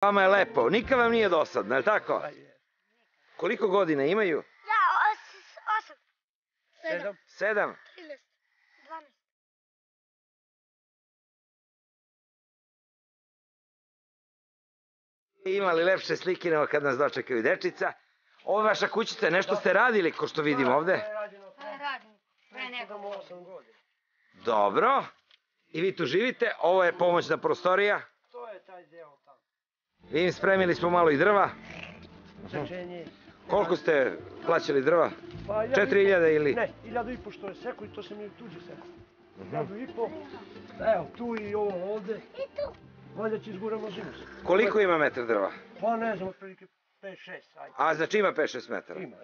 Vama je lepo, nikad vam nije dosadno, je li tako? Koliko godina imaju? Ja, 8. 7. 13. 12. Imali lepše slike nego kad nas dočekaju dečica. Ovo je vaša kućica, nešto ste radili, ko što vidim ovde? Radim, pre nego. 8 godina. Dobro. I vi tu živite, ovo je pomoćna prostorija. To je taj deo tamo. Vidim, spremili smo malo i drva. Sečenje. Koliko ste plaćali drva? Pa 4.000 ili? Ne, 1.500 što je seko i to sam i tuđi seko. 1.500. Evo, tu i ovo ovde. I tu. Valjda će izguramo zimu. Koliko ima metar drva? Pa ne znam, otprilike 5-6, ajde. A znači ima 5-6 metara? Ima.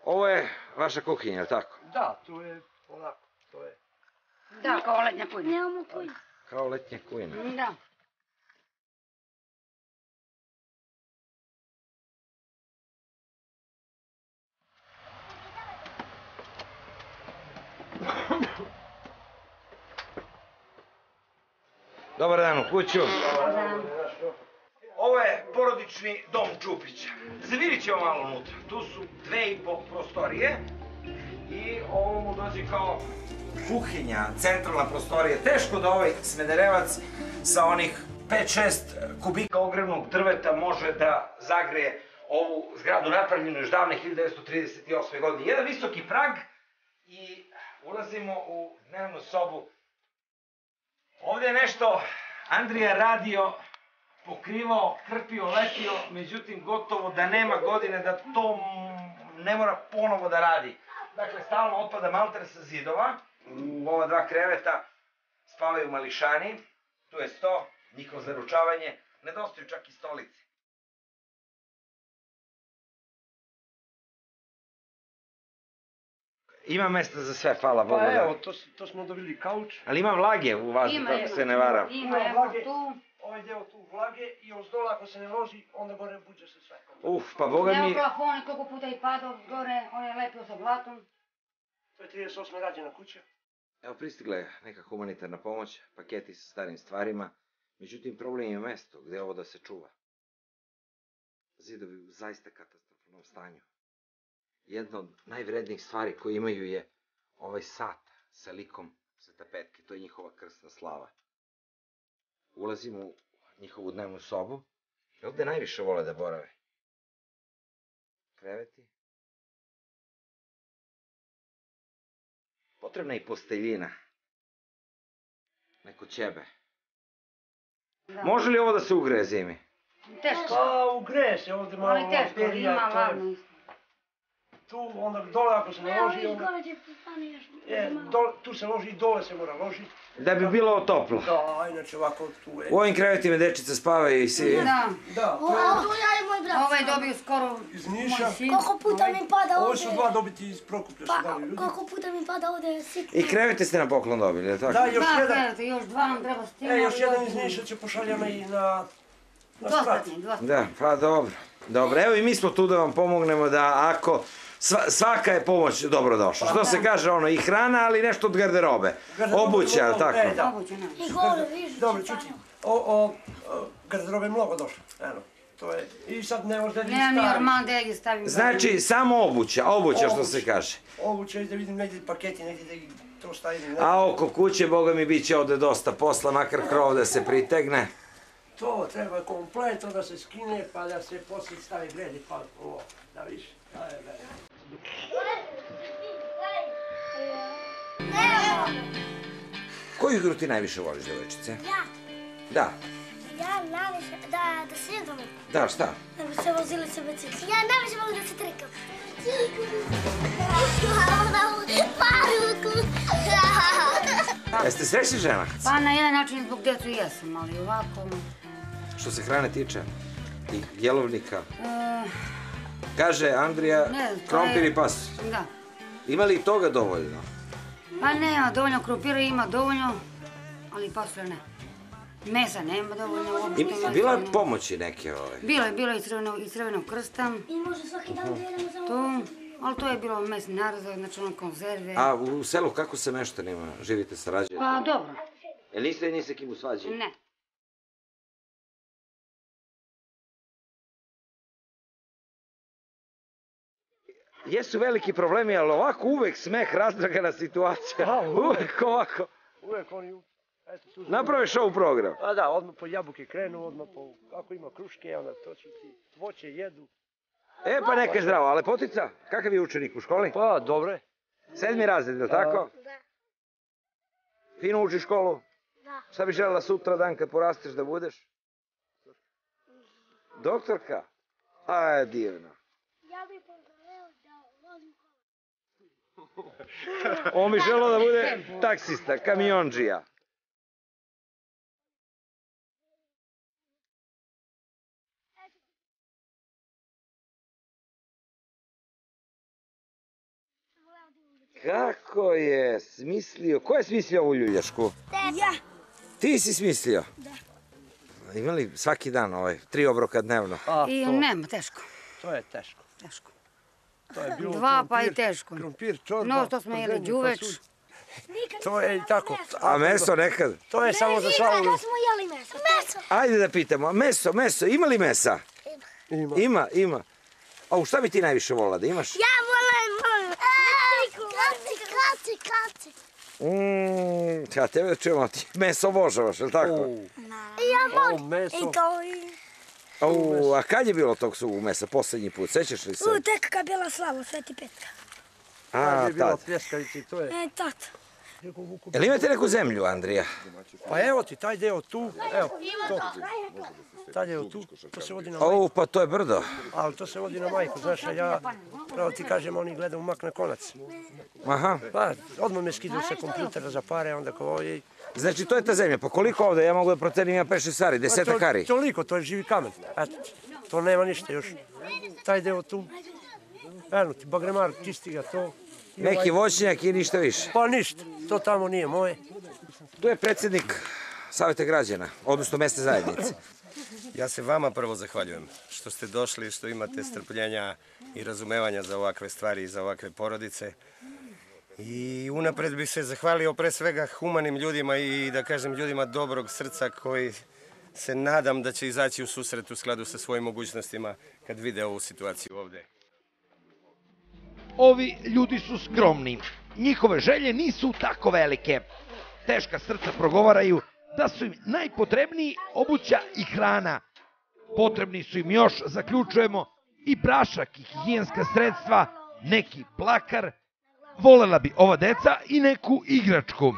Ovo je vaša kuhinja, je li tako? Da, to je onako, to je. Da, kao letnja kujna. Nemamo kuj. Kao letnja kujna. Da. Dobar dan u kuću. Ovo je porodični dom Čupića. Zavirit ćemo malo unutra. Tu su 2,5 prostorije i ovo mu dođe kao kuhinja, centralna prostorija. Teško da ovaj Smederevac sa onih 5-6 kubika ogrevnog drveta može da zagreje ovu zgradu napravljenu još davne 1938. godine. Jedan visoki prag i ulazimo u dnevnu sobu. Ovde je nešto Andrija radio, pokrivao, krpio, lepio, međutim gotovo da nema godine da to ne mora ponovo da radi. Dakle, stalno otpada malter sa zidova, u ova 2 kreveta spavaju mališani, tu je sto, njihovo zaručavanje, nedostaju čak i stolice. Ima mesta za sve, hvala Bogu. Pa evo, to smo dobili kauč. Ali ima vlage u vazduhu, ako se ne varam. Ima, evo tu. Ovaj deo tu vlage i ozdola ako se ne loži, onda gore buđe se sve. Pa boga Evo mi... plafone, koliko puta i padao gore, on je lepio sa blatom. To je 38. rađena kuća. Evo, pristigla je neka humanitarna pomoć, paketi sa starim stvarima, međutim problem je mesto gde je ovo da se čuva. Zidovi u zaista katastrofalnom stanju. Jedna od najvrednijih stvari koje imaju je ovaj sat sa likom sa tapetke, to je njihova krsna slava. Ulazimo u njihovu dnevnu sobu i ovde najviše vole da borave. Kreveti. Potrebna je i posteljina. Neko ćebe. Može li ovo da se ugreje zimi? Teško. Pa ugreje se ovde malo Ali teško, materija, ima to je ladno isto. tu, onda dole ako se ne loži, Evo, onda... gore će postane još. Tu se loži i dole se mora ložiti. Da bi bilo toplo. Da, inače ovako tu je. U ovim krevetima dečica spavaju i svi. Da. Da, Ovo ja i moj brat. Ovaj dobio skoro... iz Niša. Koliko puta mi pada Ovo ovde? su 2 dobiti iz Prokuplja su dali ljudi. Koliko puta mi pada ovde sitno. I krevete ste na poklon dobili, je li tako? Da, još Da, jedan. gledajte, još 2 nam treba stići. Još jedan iz Niša će pošaljama i na sprat. Dostatni. Da, pa dobro. Dobro, evo i mi smo tu da vam pomognemo da ako... Svaka je pomoć dobrodošla. Što se kaže, ono, i hrana, ali nešto od garderobe. Obuća, je li tako? Da. Obućena. I gore, vidiš. Dobro, čuti. Garderobe je mnogo došlo. Eno, to je. I sad ne možda vidim Nemam ni stari. orman da je stavim. Znači, samo obuća što se kaže. Obuća i da vidim negdje paketi, negdje da ih to stavim. A oko kuće, boga mi, bit će ovde dosta posla, makar krov da se pritegne. To treba kompletno da se skine, pa da se poslije stavi gredi, pa ovo, da vidiš. Koju igru ti najviše voliš, devojčice? Ja. Da. Ja najviše, da se jedamo. Da, šta? Da bi se vozili se bicikli. Ja najviše volim da se trikam. Jeste srećni žena? Pa na jedan način zbog djecu jesam, ali ovako... Što se hrane tiče? I jelovnika? Kaže Andrija, krompir i pasulj. Da. Ima li toga dovoljno? Pa nema dovoljno, krumpira ima dovoljno, ali pasulja ne. Mesa nema dovoljno. Bila je pomoći neke ove? Bilo je i Crvenog krsta. I može svaki dan da jedemo samo... To, ali to je bilo mesni narazak, znači ono konzerve. A u selu kako se meštanima živite, sarađujete? Pa dobro. Jel niste ni sa kim u svađi? Ne. Jesu veliki problemi, ali ovako uvek smeh, razdragana situacija. Uvek ovako. Uvek oni... Eto, tu su... Napraviš ovu program. A da, odmah po jabuke krenu, odmah po... Ako ima kruške, onda to su ti voće jedu. E, pa neka je zdravo. A Lepotica, kakav je učenik u školi? Pa, dobro je. 7. razred, je li tako? Da. Fino uči školu? Da. Šta bi želela sutra dan kad porasteš da budeš? Doktorka? A, divno. Ja bih poželeo da vozim kola. On bi želeo da bude taksista, kamionđija. Kako je smislio? Ko je smislio ovu ljuljašku? Ja. Ti si smislio? Da. Imali svaki dan 3 obroka dnevno? I nema, teško. To je teško. Teško. To je bilo 2 pa i teško. krompir, čorba, No, to smo jeli đuveč. To je i tako. A meso nekad? To je samo za slavu. Kad smo jeli meso. Meso. Ajde da pitamo, meso, ima li mesa? Ima. Ima. A šta bi ti najviše volila da imaš? Ja volim. Kaci. Ja tebe da čujemo, ti meso obožavaš, je li tako? Ja volim. Meso. I to i... A kad je bilo tog suvog mesa, posljednji put, sećaš li se? Tek kad je bila slava, Sveti Petka. A, je bilo tad. pljeskavice i to je. Tato. Jel imate neku zemlju, Andrija? Pa evo ti, taj deo tu, evo, to. Taj deo tu, to se vodi na majku. Pa to je brdo. Ali to se vodi na majku, znaš, a ja, pravo ti kažem, oni gledaju mak na konac. Aha. Pa, odmah me skidaju sa kompjutera za pare, onda kao ej. Znači, to je ta zemlja. Pa koliko ovde? Ja mogu da procenim, ima 5-6 ari, 10 kari. Toliko, to je živi kamen. Eto, to nema ništa još. Taj deo tu, eno ti, bagremar, čisti ga to. Neki voćnjak i ništa više. Pa ništa, to tamo nije moje. Tu je predsjednik Saveta građana, odnosno mesne zajednice. Ja se vama prvo zahvaljujem što ste došli, što imate strpljenja i razumevanja za ovakve stvari i za ovakve porodice. I unapred bih se zahvalio pre svega humanim ljudima i da kažem ljudima dobrog srca koji se nadam da će izaći u susret u skladu sa svojim mogućnostima kad vide ovu situaciju ovde. Ovi ljudi su skromni, njihove želje nisu tako velike. Teška srca progovaraju da su im najpotrebniji obuća i hrana. Potrebni su im još, zaključujemo, i prašak i higijenska sredstva, neki plakar. Volela bi ova deca i neku igračku.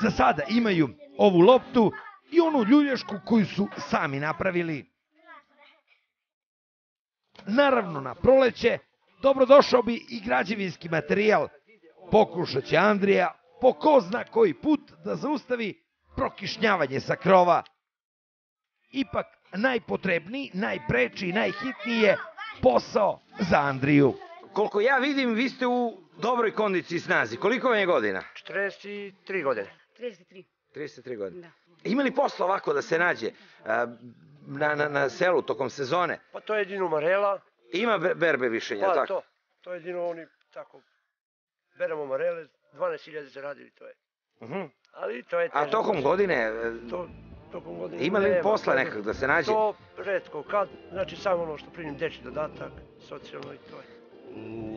Za sada imaju ovu loptu i onu ljuljašku koju su sami napravili. Naravno, na proleće dobrodošao bi i građevinski materijal. Pokušat će Andrija po ko zna koji put da zaustavi prokišnjavanje sa krova. Ipak najpotrebniji, najpreči i najhitniji je posao za Andriju. Koliko ja vidim, vi ste u dobroj kondiciji i snazi. Koliko vam je godina? 43 godine. 33. 33 godine. Da. Ima li posla ovako da se nađe na selu tokom sezone? Pa to je jedino marela. Ima berbe višenja, Pa tako? to je jedino oni tako. Beremo marele, 12.000 zaradili to je. Ali to je... A tokom godine, Tokom godine... ima li posla nekak da se nađe? To retko, kad, znači samo ono što primim dečji dodatak, socijalno i to je.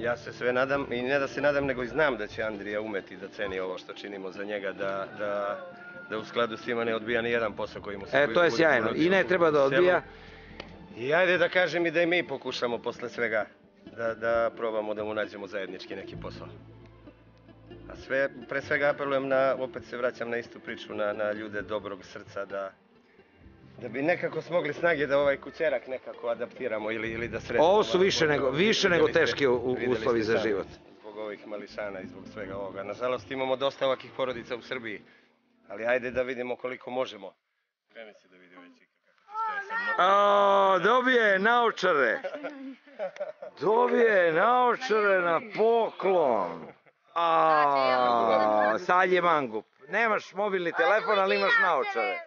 Ja se sve nadam i ne da se nadam nego i znam da će Andrija umeti da ceni ovo što činimo za njega, da u skladu s njima ne odbija ni jedan posao koji mu se... To je sjajno i ne treba da odbija. I ajde da kažem i da i mi pokušamo posle svega da probamo da mu nađemo zajednički neki posao. A pre svega apelujem opet se vraćam na istu priču, na ljude dobrog srca, da bi nekako smogli snage da ovaj kućerak nekako adaptiramo ili da sredimo. Ovo su više nego teški uslovi za život. Zbog ovih mališana i zbog svega ovoga. Nažalost imamo dosta ovakih porodica u Srbiji, ali ajde da vidimo koliko možemo. Kreni se da vidi ovaj čika kako stoje. Dobije naočare. Dobije naočare na poklon. Sad je mangup. Nemaš mobilni telefon, ali imaš naočare.